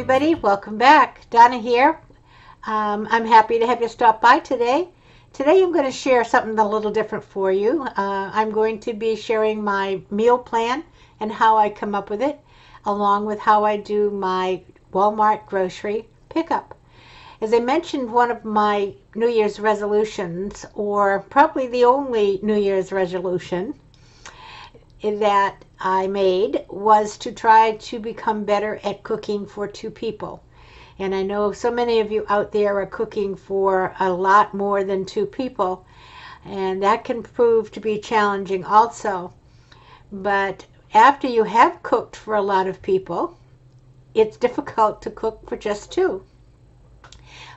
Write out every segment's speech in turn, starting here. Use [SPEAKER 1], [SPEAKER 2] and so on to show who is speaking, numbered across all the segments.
[SPEAKER 1] everybody, welcome back. Donna here. I'm happy to have you stop by today. Today I'm going to share something a little different for you. I'm going to be sharing my meal plan and how I come up with it, along with how I do my Walmart grocery pickup. As I mentioned, one of my New Year's resolutions, or probably the only New Year's resolution that I made, was to try to become better at cooking for two people. And I know so many of you out there are cooking for a lot more than two people, and that can prove to be challenging also. But after you have cooked for a lot of people, it's difficult to cook for just two.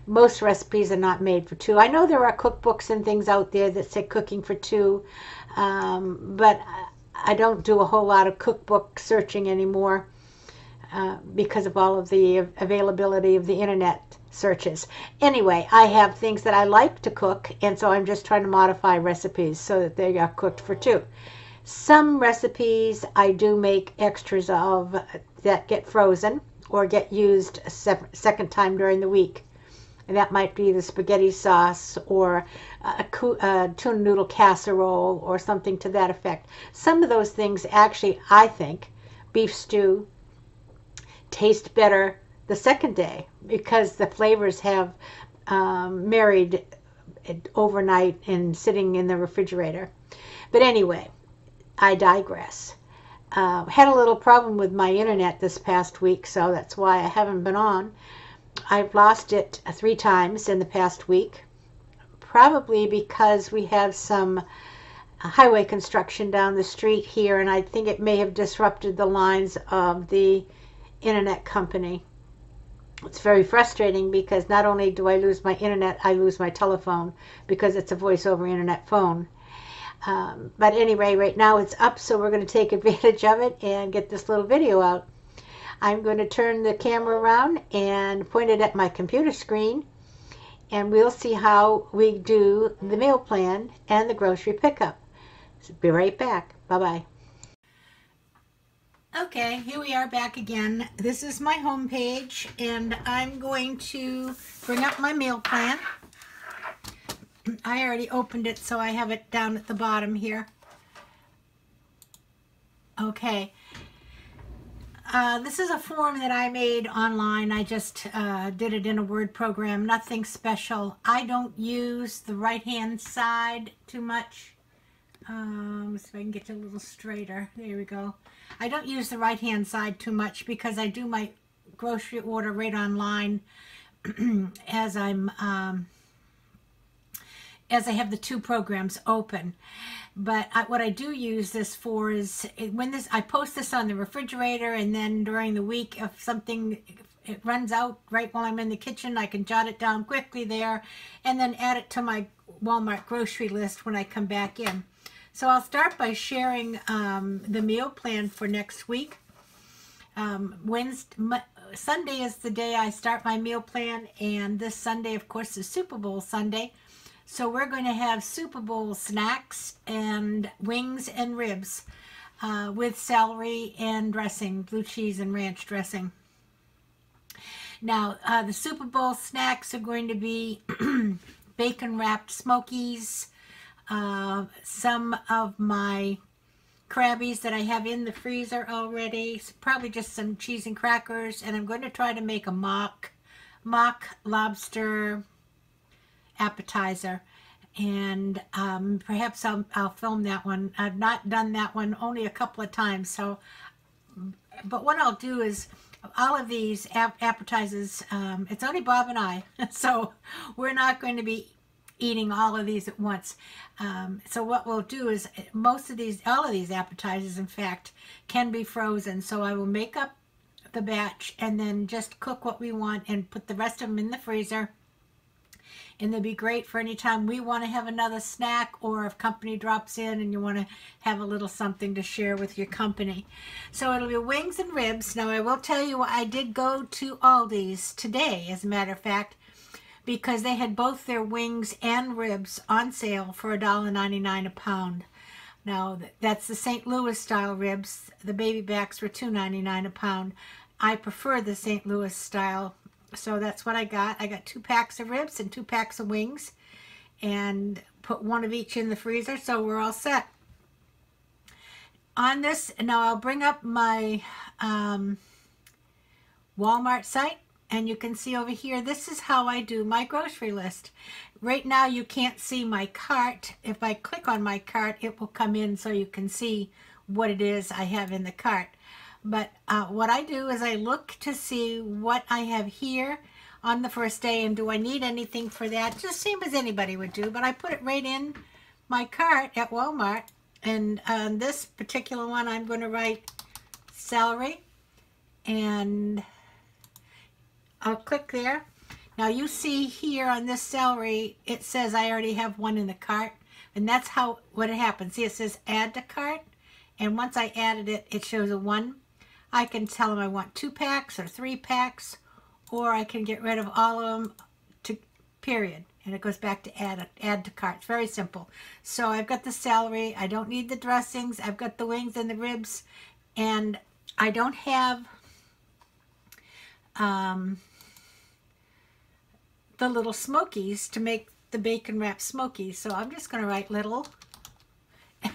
[SPEAKER 1] Most recipes are not made for two. I know there are cookbooks and things out there that say cooking for two, but I don't do a whole lot of cookbook searching anymore because of all of the availability of the internet searches. Anyway, I have things that I like to cook, and so I'm just trying to modify recipes so that they are cooked for two. Some recipes I do make extras of that get frozen or get used a second time during the week. And that might be the spaghetti sauce or a tuna noodle casserole or something to that effect. Some of those things actually, I think, beef stew, taste better the second day because the flavors have married overnight and sitting in the refrigerator. But anyway, I digress. Had a little problem with my internet this past week, so that's why I haven't been on. I've lost it 3 times in the past week, probably because we have some highway construction down the street here, and I think it may have disrupted the lines of the internet company. It's very frustrating because not only do I lose my internet, I lose my telephone because it's a voice over internet phone. But anyway, right now it's up, so we're going to take advantage of it and get this little video out. I'm going to turn the camera around and point it at my computer screen, and we'll see how we do the meal plan and the grocery pickup. So be right back. Bye-bye. Okay, here we are back again. This is my home page, and I'm going to bring up my meal plan. I already opened it, so I have it down at the bottom here. Okay. This is a form that I made online. I just did it in a Word program. Nothing special. I don't use the right-hand side too much. So I can get it a little straighter. There we go. I don't use the right-hand side too much because I do my grocery order right online as I have the two programs open. But what I do use this for is when I post this on the refrigerator, and then during the week, if something it runs out right while I'm in the kitchen, I can jot it down quickly there and then add it to my Walmart grocery list when I come back in. So I'll start by sharing the meal plan for next week. Sunday is the day I start my meal plan, and this Sunday, of course, is Super Bowl Sunday. So we're going to have Super Bowl snacks and wings and ribs with celery and dressing, blue cheese and ranch dressing. Now, the Super Bowl snacks are going to be bacon-wrapped Smokies, some of my Krabbies that I have in the freezer already, so probably just some cheese and crackers, and I'm going to try to make a mock lobster appetizer, and perhaps I'll film that one. I've not done that one, only a couple of times. So, but what I'll do is all of these appetizers. It's only Bob and I, so we're not going to be eating all of these at once. So what we'll do is all of these appetizers, in fact, can be frozen. So I will make up the batch and then just cook what we want and put the rest of them in the freezer. And they'll be great for any time we want to have another snack, or if company drops in and you want to have a little something to share with your company. So it'll be wings and ribs. Now I will tell you, I did go to Aldi's today, as a matter of fact, because they had both their wings and ribs on sale for $1.99 a pound. Now that's the St. Louis style ribs. The baby backs were $2.99 a pound. I prefer the St. Louis style. So that's what I got. I got 2 packs of ribs and 2 packs of wings, and put 1 of each in the freezer, so we're all set. On this, now I'll bring up my Walmart site, and you can see over here, this is how I do my grocery list. Right now you can't see my cart. If I click on my cart, it will come in so you can see what it is I have in the cart. But what I do is I look to see what I have here on the first day, and do I need anything for that, just same as anybody would do. But I put it right in my cart at Walmart, and on this particular one I'm going to write celery, and I'll click there. Now you see here on this celery, it says I already have 1 in the cart, and that's how what it happens. See, it says add to cart, and once I added it, it shows a 1. I can tell them I want 2 packs or 3 packs, or I can get rid of all of them to period, and it goes back to add to cart. It's very simple. So I've got the celery, I don't need the dressings, I've got the wings and the ribs, and I don't have the little smokies to make the bacon wrap smokies. So I'm just going to write little,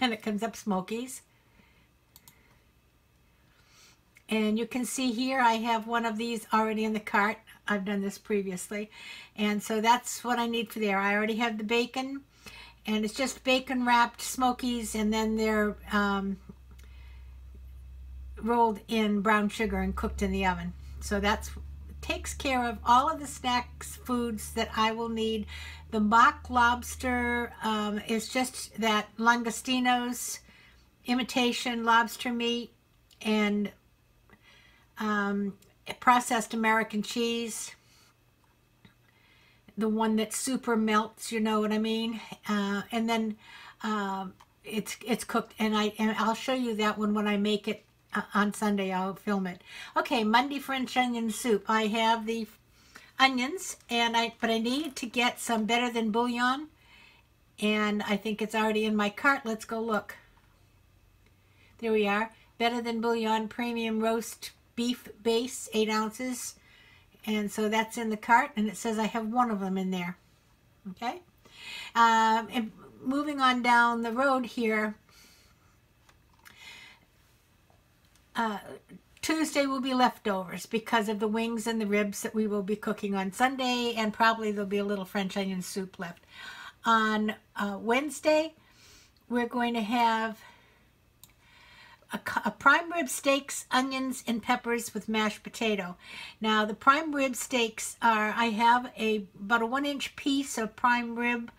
[SPEAKER 1] and it comes up smokies. And you can see here I have 1 of these already in the cart. I've done this previously. And so that's what I need for there. I already have the bacon, and it's just bacon wrapped smokies, and then they're rolled in brown sugar and cooked in the oven. So that's takes care of all of the snacks foods that I will need. The mock lobster is just that Langostino's imitation lobster meat, and processed American cheese, the one that super melts, you know what I mean, and then it's cooked, and I'll show you that one when I make it on Sunday. I'll film it. Okay, Monday French onion soup. I have the onions, but I need to get some Better Than bouillon, and I think it's already in my cart. Let's go look. There we are. Better Than bouillon premium roast beef base, 8 ounces, and so that's in the cart, and it says I have 1 of them in there. Okay, and moving on down the road here, Tuesday will be leftovers because of the wings and the ribs that we will be cooking on Sunday, and probably there'll be a little French onion soup left. On Wednesday, we're going to have a prime rib steaks, onions, and peppers with mashed potato. Now the prime rib steaks are, I have about a 1-inch piece of prime rib,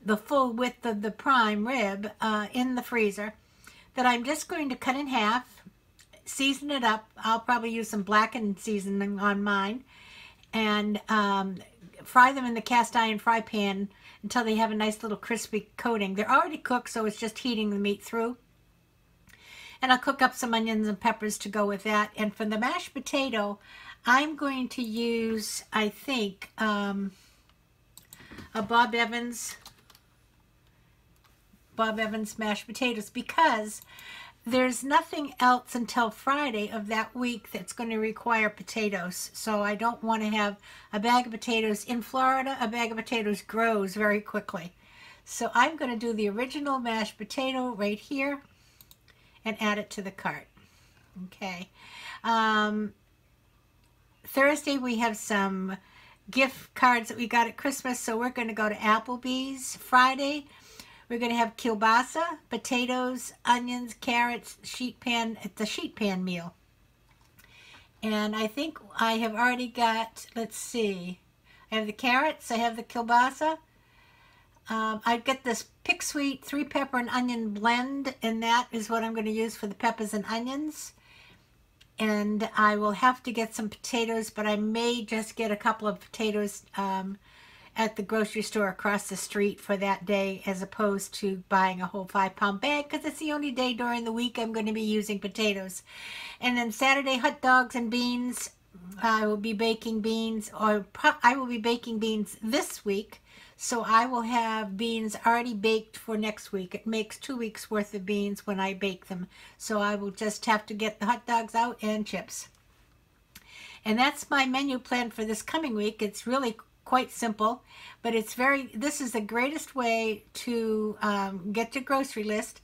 [SPEAKER 1] the full width of the prime rib, in the freezer, that I'm just going to cut in half, season it up. I'll probably use some blackened seasoning on mine, and fry them in the cast iron fry pan until they have a nice little crispy coating. They're already cooked, so it's just heating the meat through. And I'll cook up some onions and peppers to go with that. And for the mashed potato, I'm going to use, I think, a Bob Evans mashed potatoes, because there's nothing else until Friday of that week that's going to require potatoes. So I don't want to have a bag of potatoes. In Florida, a bag of potatoes grows very quickly. So I'm going to do the original mashed potato right here and add it to the cart. Okay. Thursday we have some gift cards that we got at Christmas, so we're going to go to Applebee's. Friday we're going to have kielbasa, potatoes, onions, carrots, sheet pan. It's a sheet pan meal. And I think I have already got, let's see, I have the carrots, I have the kielbasa. I get this Pick Sweet 3-pepper and onion blend, and that is what I'm going to use for the peppers and onions. And I will have to get some potatoes, but I may just get a couple of potatoes at the grocery store across the street for that day, as opposed to buying a whole 5-pound bag, because it's the only day during the week I'm going to be using potatoes. And then Saturday, hot dogs and beans. I will be baking beans, or I will be baking beans this week. So I will have beans already baked for next week. It makes 2 weeks worth of beans when I bake them. So I will just have to get the hot dogs out and chips. And that's my menu plan for this coming week. It's really quite simple, but this is the greatest way to get your grocery list.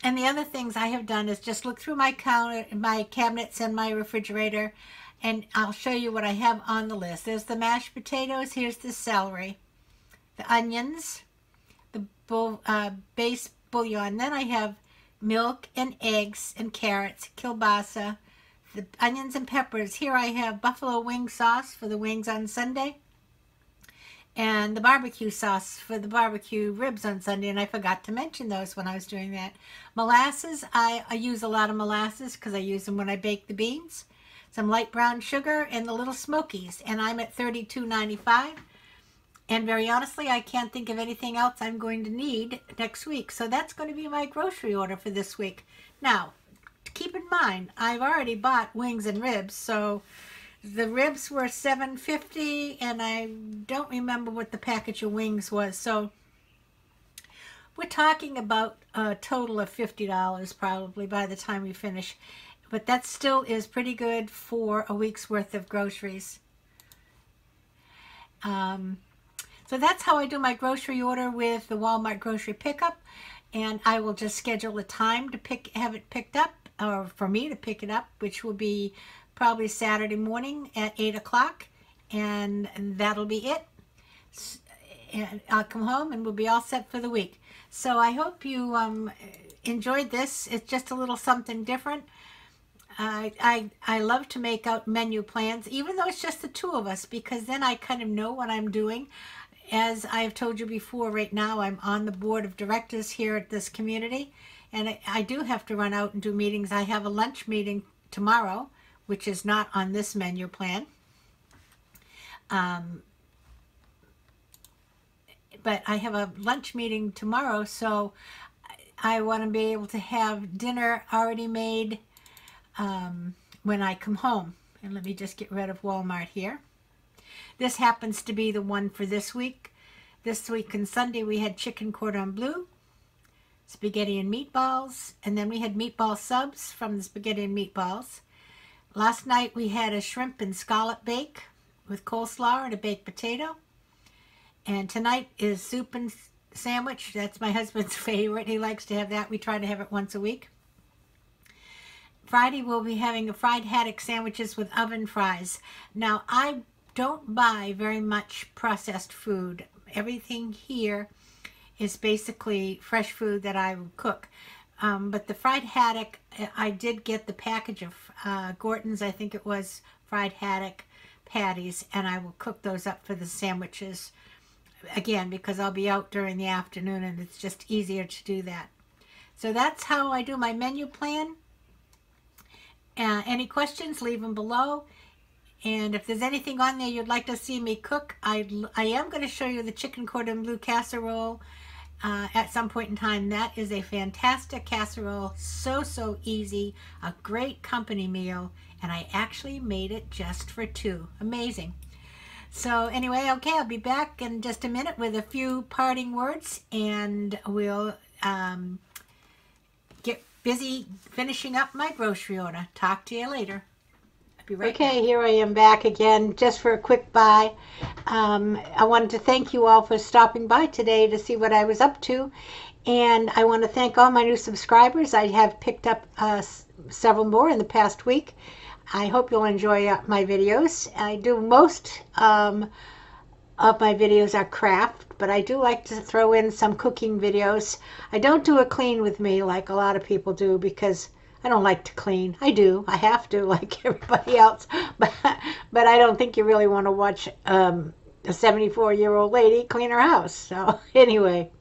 [SPEAKER 1] And the other things I have done is just look through my cabinets and my refrigerator, and I'll show you what I have on the list. There's the mashed potatoes, here's the celery, the onions, the base bouillon. Then I have milk and eggs and carrots, kielbasa, the onions and peppers. Here I have buffalo wing sauce for the wings on Sunday, and the barbecue sauce for the barbecue ribs on Sunday, and I forgot to mention those when I was doing that. Molasses, I use a lot of molasses because I use them when I bake the beans. Some light brown sugar, and the little Smokies, and I'm at $32.95. And very honestly, I can't think of anything else I'm going to need next week. So that's going to be my grocery order for this week. Now, keep in mind, I've already bought wings and ribs, so the ribs were $7.50, and I don't remember what the package of wings was. So we're talking about a total of $50 probably by the time we finish. But that still is pretty good for a week's worth of groceries. So that's how I do my grocery order with the Walmart grocery pickup. And I will just schedule a time to have it picked up, or for me to pick it up, which will be probably Saturday morning at 8 o'clock. And that'll be it. And I'll come home and we'll be all set for the week. So I hope you enjoyed this. It's just a little something different. I love to make out menu plans, even though it's just the two of us, because then I kind of know what I'm doing. As I've told you before, right now I'm on the board of directors here at this community, and I do have to run out and do meetings. I have a lunch meeting tomorrow, which is not on this menu plan. But I have a lunch meeting tomorrow, so I want to be able to have dinner already made when I come home. And let me just get rid of Walmart here. This happens to be the one for this week. This week on Sunday we had chicken cordon bleu, spaghetti and meatballs, and then we had meatball subs from the spaghetti and meatballs. Last night we had a shrimp and scallop bake with coleslaw and a baked potato. And tonight is soup and sandwich. That's my husband's favorite. He likes to have that. We try to have it once a week. Friday we'll be having a fried haddock sandwiches with oven fries. Now, I don't buy very much processed food. Everything here is basically fresh food that I cook. But the fried haddock, I did get the package of Gorton's, I think it was, fried haddock patties, and I will cook those up for the sandwiches. Again, because I'll be out during the afternoon and it's just easier to do that. So that's how I do my menu plan. Any questions, leave them below. And if there's anything on there you'd like to see me cook, I am going to show you the chicken cordon bleu casserole at some point in time. That is a fantastic casserole, so easy, a great company meal, and I actually made it just for two. Amazing. So anyway, okay, I'll be back in just a minute with a few parting words, and we'll get busy finishing up my grocery order. Talk to you later. I'll be right back.
[SPEAKER 2] Here I am back again just for a quick bye. I wanted to thank you all for stopping by today to see what I was up to, and I want to thank all my new subscribers. I have picked up several more in the past week. I hope you'll enjoy my videos. I do most of my videos are craft, but I do like to throw in some cooking videos. I don't do a clean with me like a lot of people do because I don't like to clean. I do. I have to like everybody else, but I don't think you really want to watch a 74-year-old lady clean her house. So anyway,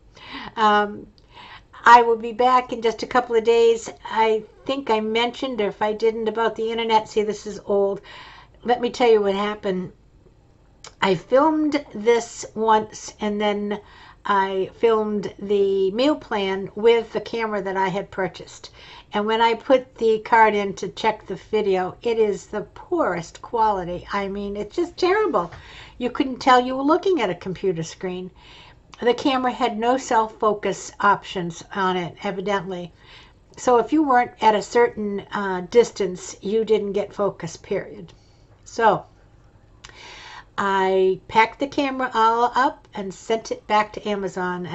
[SPEAKER 2] I will be back in just a couple of days. I think I mentioned, or if I didn't, about the internet. See, this is old. Let me tell you what happened. I filmed this once, and then I filmed the meal plan with the camera that I had purchased. And when I put the card in to check the video, it is the poorest quality. I mean, it's just terrible. You couldn't tell you were looking at a computer screen. The camera had no self-focus options on it, evidently. So if you weren't at a certain distance, you didn't get focus, period.
[SPEAKER 1] So I packed the camera all up and sent it back to Amazon.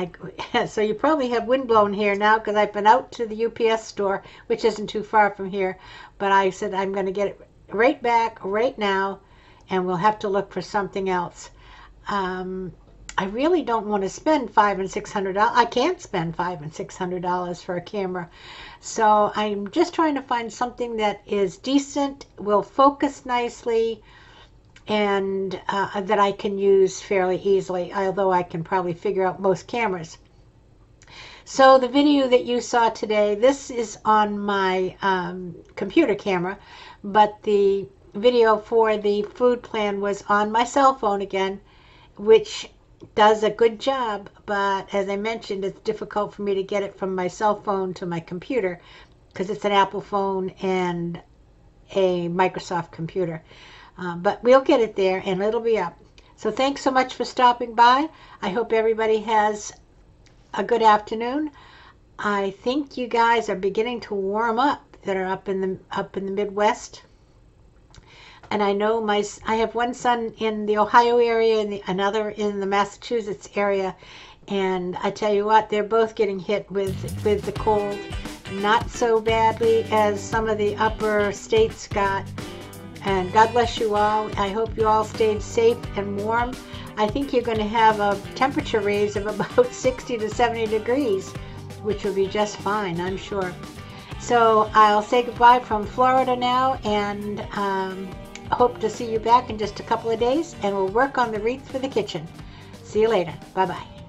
[SPEAKER 1] So you probably have windblown here now because I've been out to the UPS store, which isn't too far from here. But I said I'm going to get it right back right now, and we'll have to look for something else. I really don't want to spend $500 and $600. I can't spend $500 and $600 for a camera. So I'm just trying to find something that is decent, will focus nicely, and that I can use fairly easily, although I can probably figure out most cameras. So the video that you saw today, this is on my computer camera, but the video for the food plan was on my cell phone again, which does a good job, but as I mentioned, it's difficult for me to get it from my cell phone to my computer because it's an Apple phone and a Microsoft computer. But we'll get it there and it'll be up. So thanks so much for stopping by. I hope everybody has a good afternoon. I think you guys are beginning to warm up that are up in the Midwest. And I know I have one son in the Ohio area and another in the Massachusetts area. And I tell you what, they're both getting hit with the cold. Not so badly as some of the upper states got. And God bless you all. I hope you all stayed safe and warm. I think you're going to have a temperature raise of about 60 to 70 degrees, which will be just fine, I'm sure. So I'll say goodbye from Florida now, and hope to see you back in just a couple of days, and we'll work on the wreath for the kitchen. See you later. Bye-bye.